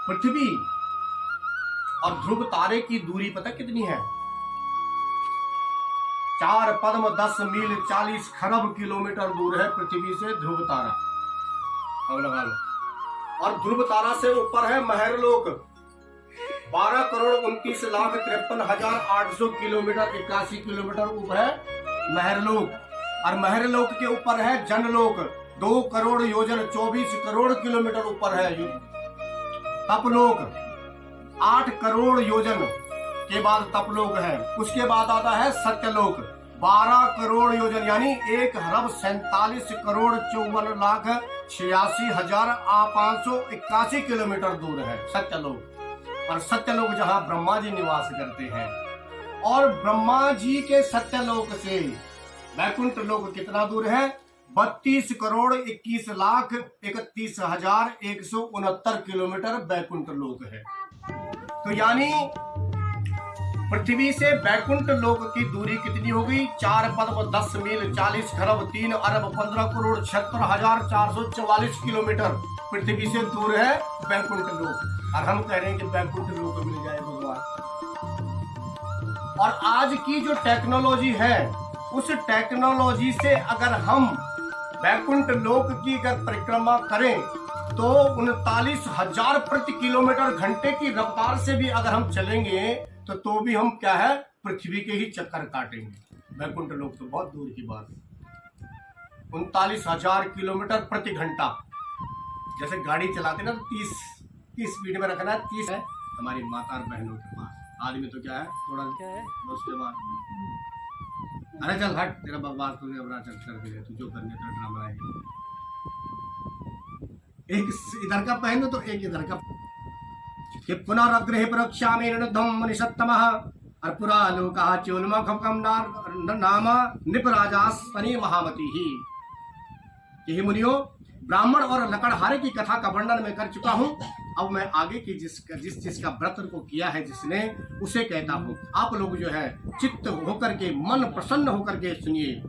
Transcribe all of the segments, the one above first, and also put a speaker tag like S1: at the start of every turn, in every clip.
S1: पृथ्वी और ध्रुव तारे की दूरी पता कितनी है? 4 पद्म 10 मील 40 खरब किलोमीटर दूर है पृथ्वी से ध्रुव तारा। अब लगा लो। और ध्रुव तारा से ऊपर है महरलोक, 12 करोड़ 29 लाख 53,800 किलोमीटर 81 किलोमीटर ऊपर है महरलोक। और महरलोक के ऊपर है जनलोक, 2 करोड़ योजन 24 करोड़ किलोमीटर ऊपर है तपलोक, 8 करोड़ योजन के बाद तपलोक है। उसके बाद आता है सत्यलोक, 12 करोड़ योजन यानी 1 अरब 47 करोड़ 54 लाख 86,581 किलोमीटर दूर है सत्यलोक। और सत्यलोक जहां ब्रह्मा जी निवास करते हैं। और ब्रह्मा जी के सत्यलोक से वैकुंठ लोक कितना दूर है? 32 करोड़ 21 लाख 31,169 किलोमीटर वैकुंठ लोक है। तो यानी पृथ्वी से वैकुंठ लोक की दूरी कितनी हो गई? 4 पद्म 10 मील 40 खरब 3 अरब 15 करोड़ 76,444 किलोमीटर पृथ्वी से दूर है वैकुंठ लोक। और हम कह रहे हैं कि वैकुंठ लोक मिल जाए भगवान। और आज की जो टेक्नोलॉजी है उस टेक्नोलॉजी से अगर हम वैकुंठ लोक की अगर परिक्रमा करें तो 39,000 प्रति किलोमीटर घंटे की रफ्तार से भी अगर हम चलेंगे तो भी हम क्या है पृथ्वी के ही चक्कर काटेंगे। वैकुंठ लोक तो बहुत दूर की बात है। 39,000 किलोमीटर प्रति घंटा। जैसे गाड़ी चलाते ना तो 30 की स्पीड में रखना है, 30 है हमारी माता और बहनों के पास। आदमी तो क्या है थोड़ा उसके बाद अरे चल हट, तेरा बकवास तुझे अपना चल कर दे, तू जो करने का ड्रामा है। एक इधर का पहनो तो एक इधर का। कि पुनरग्रह प्रक्षा में रणधम निषत्तमः और पुरा लोका चोलमखम नाम निपराजा सनी महामती ही। यही मुनियो, ब्राह्मण और लकड़हारे की कथा का वर्णन मैं कर चुका हूं। अब मैं आगे की जिसका व्रत को किया है जिसने, उसे कहता हूं। आप लोग जो है चित्त होकर के, मन प्रसन्न होकर के सुनिए।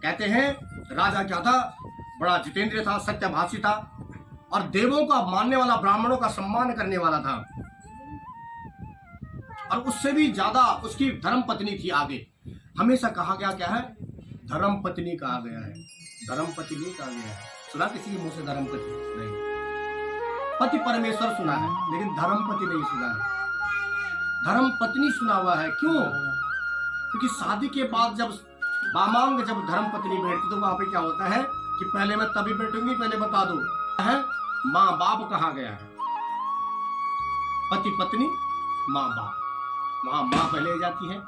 S1: कहते हैं राजा क्या था? बड़ा जितेंद्रिय था, सत्यभाषी था और देवों का मानने वाला, ब्राह्मणों का सम्मान करने वाला था। और उससे भी ज्यादा उसकी धर्म पत्नी थी। आगे हमेशा कहा गया क्या है? धर्म पत्नी कहा गया है, धर्म पत्नी कहा गया है। सुना किसी के मुंह से धर्म पत्नी? नहीं। पति परमेश्वर सुना है लेकिन धर्म पति नहीं सुना है। धर्म पत्नी सुना हुआ है। क्यों? क्योंकि शादी के बाद जब बामांग जब धर्म पत्नी बैठती तो वहां पे क्या होता है कि पहले मैं तभी बैठूंगी, पहले बता दो है माँ बाप कहा गया है। पति पत्नी माँ बाप। वहां माँ पहले जाती है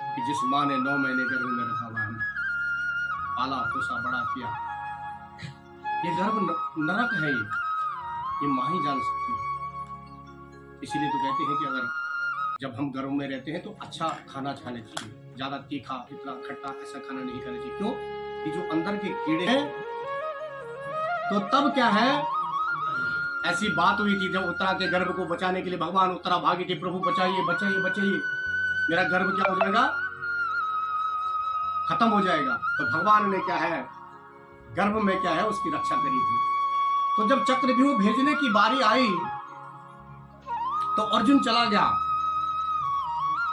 S1: कि जिस माँ ने 9 महीने गर्भ में रखा हुआ है, पाला पोसा बड़ा किया। ये गर्भ नरक है, ये माँ ही जान सकती है। इसीलिए तो कहते हैं कि अगर जब हम गर्भ में रहते हैं तो अच्छा खाना खाना चाहिए, ज्यादा तीखा इतना खट्टा ऐसा खाना नहीं खाना चाहिए। क्यों? कि जो अंदर के कीड़े हैं। तो तब क्या है, ऐसी बात हुई थी जब उत्तरा के गर्भ को बचाने के लिए भगवान उत्तरा भागी थी, प्रभु बचाइए बचाइए बचाइए, मेरा गर्भ क्या हो जाएगा, खत्म हो जाएगा। तो भगवान ने क्या है गर्भ में क्या है उसकी रक्षा करी थी। तो जब चक्रव्यूह भेजने की बारी आई तो अर्जुन चला गया।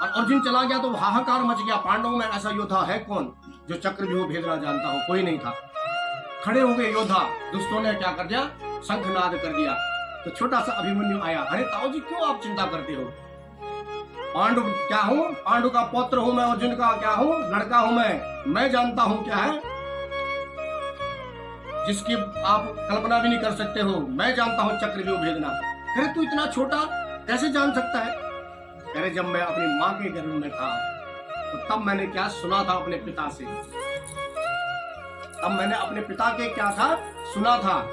S1: और अर्जुन चला गया तो हाहाकार मच गया। पांडवों में ऐसा योद्धा है कौन जो चक्रव्यूह भेजना जानता हो? कोई नहीं था। खड़े हो गए योद्धा। दुष्टों ने क्या कर दिया? शंखनाद कर दिया। तो छोटा सा अभिमन्यु आया। अरे ताऊ जी क्यों आप चिंता करते हो? पांडु क्या हूं? पांडु का पुत्र हूं मैं, अर्जुन का क्या हूं? लड़का हूं मैं जानता हूं क्या है जिसकी आप कल्पना भी नहीं कर सकते हो। मैं जानता हूं चक्रव्यूह भेजना। कह तू इतना छोटा कैसे जान सकता है? कह रहे जब मैं अपनी माँ के गर्भ में था तो तब मैंने क्या सुना था अपने पिता से। तब मैंने अपने पिता के क्या था सुना था।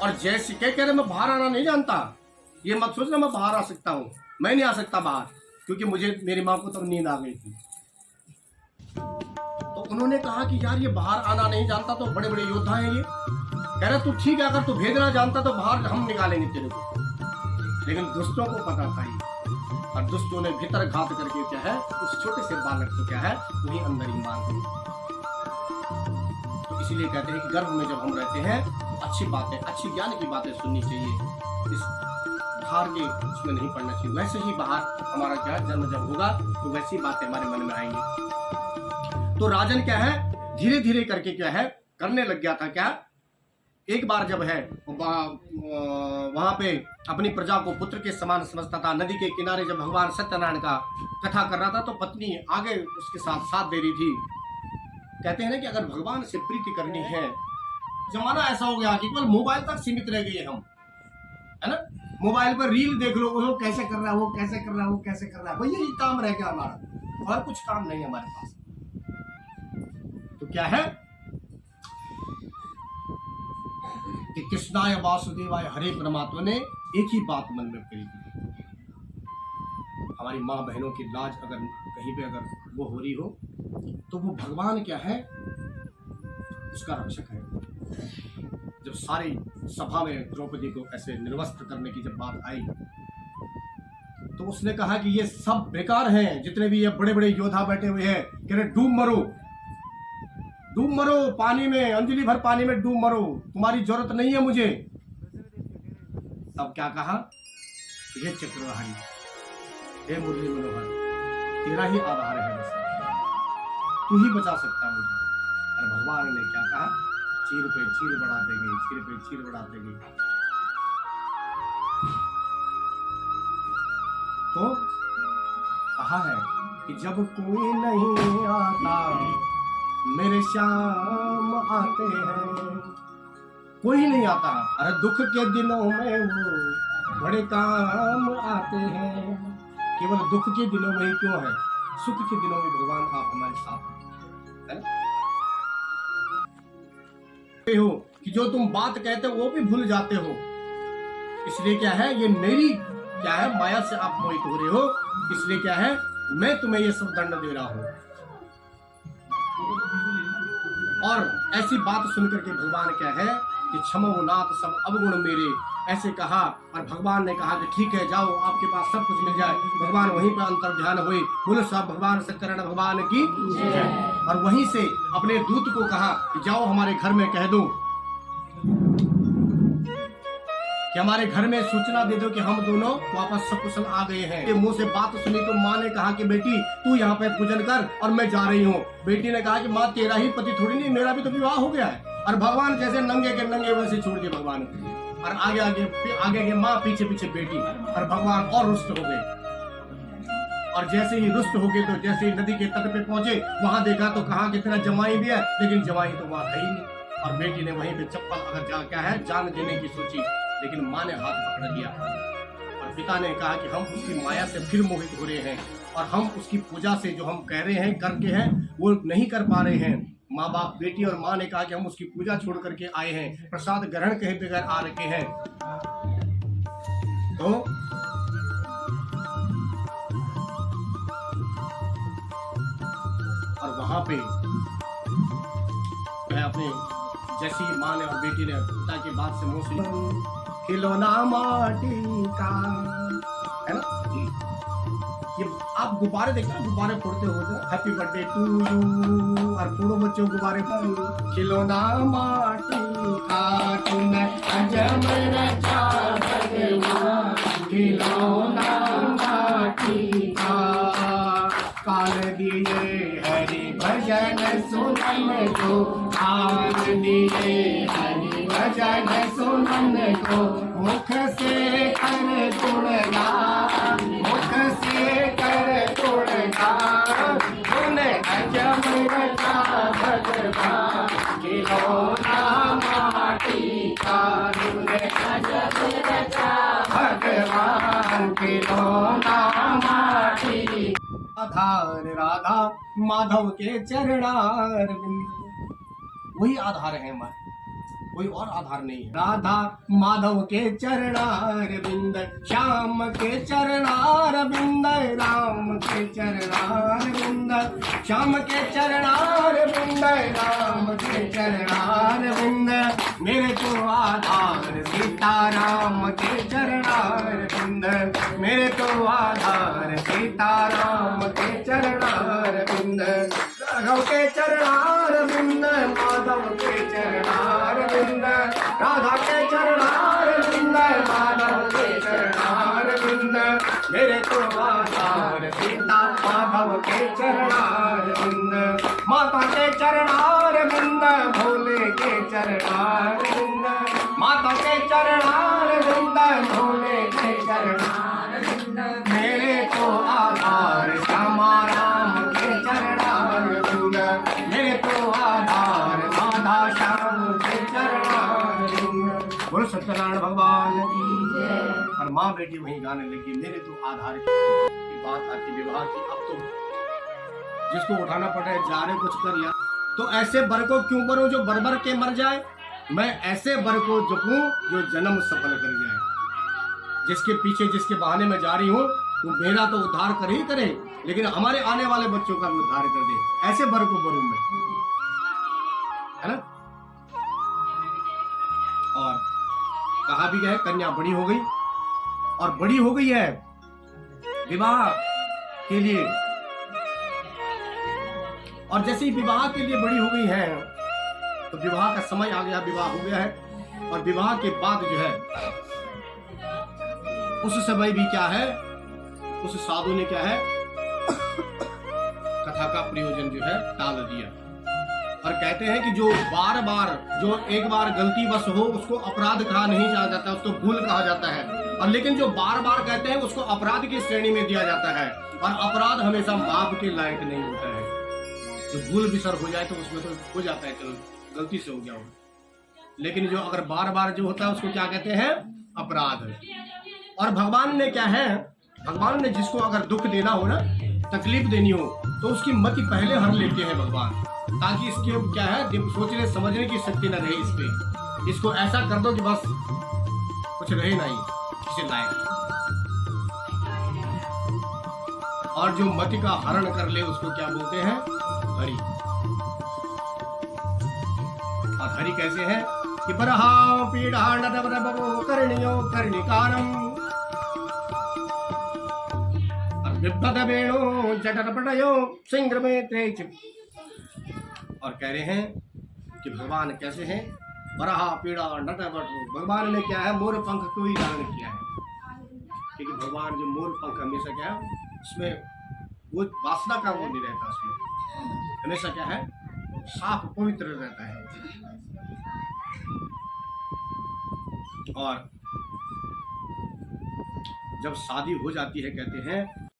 S1: और जैसे कह रहे मैं बाहर आना नहीं जानता, ये मत सोचना मैं बाहर आ सकता हूँ। मैं नहीं आ सकता बाहर, क्योंकि मुझे मेरी माँ को तब नींद आ गई थी। तो उन्होंने कहा कि यार ये बाहर आना नहीं जानता तो बड़े बड़े योद्धा हैं ये। कह रहे तू ठीक है, अगर तू भेजना जानता तो बाहर हम निकालेंगे तेरे को। लेकिन दुष्टों को पता था ये, और दुष्टों ने भीतर घात करके क्या है उस छोटे से बालक को क्या है वही अंदर ही मार दिया। तो इसीलिए कहते हैं कि गर्भ में जब हम रहते हैं अच्छी बातें, अच्छी ज्ञान की बातें सुननी चाहिए। इस बाहर के उसमें नहीं पड़ना चाहिए। वैसे ही बाहर हमारा क्या जन्म जब होगा तो वैसी बातें हमारे मन में आएंगी। तो राजन क्या है, धीरे धीरे करके क्या है करने लग गया था। क्या एक बार जब है वहां पे अपनी प्रजा को पुत्र के समान समझता था। नदी के किनारे जब भगवान सत्यनारायण का कथा कर रहा था तो पत्नी आगे उसके साथ साथ दे रही थी। कहते हैं ना कि अगर भगवान से प्रीति करनी है, जमाना ऐसा हो गया कि केवल मोबाइल तक सीमित रह गए हम, है ना। मोबाइल पर रील देख लो, वो कैसे कर रहा है, वो कैसे कर रहा है, वो कैसे कर रहा है, भैया यही काम रह गया हमारा, और कुछ काम नहीं हमारे पास। तो क्या है कि कृष्णाय वासुदेवाय हरे परमात्मा ने एक ही बात मन में करी थी। हमारी माँ बहनों की लाज अगर कहीं पे अगर वो हो रही हो तो वो भगवान क्या है, उसका रक्षक है। जब सारी सभा में द्रौपदी को ऐसे निर्वस्त्र करने की जब बात आई तो उसने कहा कि ये सब बेकार हैं, जितने भी ये बड़े बड़े योद्धा बैठे हुए हैं, कह रहे डूब मरो, डूब मरो पानी में, अंजलि भर पानी में डूब मरो, तुम्हारी जरूरत नहीं है मुझे। तब क्या कहा, हे चक्रधारी, हे मुरली मनोहर, तेरा ही आधार है, बस तू ही बचा सकता है मुझे। और भगवान ने क्या कहा, चीर पे चीर बढ़ाते गए, चीर पे चीर बढ़ाते गए। तो कहा है कि जब कोई नहीं आता मेरे श्याम आते हैं, कोई नहीं आता। अरे दुख के दिनों में वो बड़े काम आते हैं। केवल दुख के दिनों में ही क्यों है, सुख के दिनों में भगवान आप हमारे साथ हैं। हो कि जो तुम बात कहते हो वो भी भूल जाते हो। इसलिए क्या है, ये मेरी क्या है माया से आप मोहित हो रहे हो, इसलिए क्या है मैं तुम्हें ये सब दंड दे रहा हूं। और ऐसी बात सुनकर के भगवान क्या है कि क्षमो नाथ सब अवगुण मेरे, ऐसे कहा। और भगवान ने कहा कि ठीक है जाओ, आपके पास सब कुछ मिल जाए। भगवान वहीं पर अंतर ध्यान हुए, बोले सब भगवान सत्यनारायण भगवान की जय। और वहीं से अपने दूत को कहा कि जाओ हमारे घर में कह दो कि हमारे घर में सूचना दे दो कि हम दोनों वापस सकुशल आ गए हैं। के मुंह से बात सुनी तो माँ ने कहा कि बेटी तू यहाँ पे पूजन कर और मैं जा रही हूँ। बेटी ने कहा कि माँ तेरा ही पति थोड़ी नहीं, मेरा भी तो विवाह हो गया है। और भगवान जैसे नंगे के नंगे वैसे छोड़ दिए भगवान को। और आगे आगे माँ, पीछे पीछे बेटी। और भगवान और रुष्ट हो गए। और जैसे ही रुष्ट हो गए तो जैसे ही नदी के तट पे पहुंचे, वहां देखा तो कहा कि तेरा जमाई भी है, लेकिन जमाई तो वहां था ही नहीं। और बेटी ने वहीं पे चप्पल अगर क्या है जान देने की सोची, लेकिन माँ ने हाथ पकड़ लिया। और पिता ने कहा कि हम उसकी माया से फिर मोहित हो रहे हैं और हम उसकी पूजा से जो हम कह रहे हैं करके हैं वो नहीं कर पा रहे हैं। माँ बाप, बेटी और माँ ने कहा कि हम उसकी पूजा छोड़ करके आए हैं, प्रसाद ग्रहण कहे बगैर आ रखे हैं। तो और वहां पे मैं अपने जैसी माँ ने और बेटी ने पिता की बात से मुंह से खिलौना माटी का, है ना। ये आप गुब्बारे देखते हैं, गुब्बारे फोड़ते हो जो हैप्पी बर्थडे टू यू, और फोड़ो बच्चों गुब्बारे फोड़ो। खिलौना माटी का तूने अजब रचा भगवान, खिलौना माटी का। काल दिए हरि भजन सुनन को, काल दिए हरि भजन सुनन को। मुख से कर गुणगान, मुख से कर गुणगान, तूने अजब रचा भगवान, खिलौना माटी का। तूने अजब रचा भगवान, खिलौना माटी। आधार राधा माधव के चरणार बिंद, वही आधार है हमारे, कोई और आधार नहीं है। राधा माधव के चरणार बिंद, श्याम के चरणार बिंद, राम के चरणार बिंद, श्याम के चरणार बिंद, राम के चरणार बिंद। मेरे तो आधार सीताराम के चरणार बिंद, मेरे तो आधार सीताराम के चरणार बिंद। राघव के चरणार बिंद, माधव के चरणार बिंद, के चरणारविंद, माता के चरणारविंद, भोले के चरणारविंद, माता के चरणारविंद, भोले के चरणारविंद, मेरे तो आधार श्यामा राम के चरणारविंद, मेरे तो आधार राधा श्याम के चरणारविंद। बोलो सत्यनारायण भगवान की जय। और माँ बेटी वही गाने लगी, मेरे तो आधार की बात आती विवाह की। अब तो जिसको उठाना पड़े जा रहे कुछ कर या तो ऐसे बर को क्यों करूं जो बरबर के मर जाए, मैं ऐसे बर को जपूं जो जन्म सफल कर जाए। जिसके पीछे जिसके बहाने में जा रही हूं वो मेरा तो उद्धार कर ही करे, लेकिन हमारे आने वाले बच्चों का भी उद्धार कर दे। ऐसे बर को बरूं मैं, है ना। और कहा भी गया कन्या बड़ी हो गई, और बड़ी हो गई है विवाह के लिए। और जैसे ही विवाह के लिए बड़ी हो गई है तो विवाह का समय आ गया, विवाह हो गया है। और विवाह के बाद जो है उस समय भी क्या है, उस साधु ने क्या है कथा का प्रयोजन जो है टाल दिया। और कहते हैं कि जो बार बार, जो एक बार गलती बस हो उसको अपराध कहा नहीं जाता, उसको भूल कहा जाता है। और लेकिन जो बार बार कहते हैं उसको अपराध की श्रेणी में दिया जाता है। और अपराध हमेशा माप के लायक नहीं होता है। जो भूल विसर हो जाए तो उसमें तो हो जाता है, चलो गलती से हो गया हो, लेकिन जो अगर बार बार जो होता है उसको क्या कहते हैं, अपराध। और भगवान ने क्या है, भगवान ने जिसको अगर दुख देना हो ना, तकलीफ देनी हो, तो उसकी मति पहले हर लेते हैं भगवान, ताकि इसके क्या है सोचने समझने की शक्ति न रहे इस पे। इसको ऐसा कर दो कि बस कुछ रहे नहीं किसी लायक। और जो मति का हरण कर ले उसको क्या बोलते हैं, हरि। और हरि कैसे है कि बरहा पीड़ा नदवरबो कर्णियो कर्णिकारम, और विपद वेणु जटर पटयो सिंग्र में त्रेच। और कह रहे हैं कि भगवान कैसे हैं, बरहा पीड़ा नटवट। भगवान ने क्या है मोर पंख को ही धारण किया है, क्योंकि भगवान जो मोर पंख हमेशा क्या है उसमें वो वासना का वो नहीं रहता, उसमें हमेशा क्या है साफ पवित्र रहता है। और जब शादी हो जाती है कहते हैं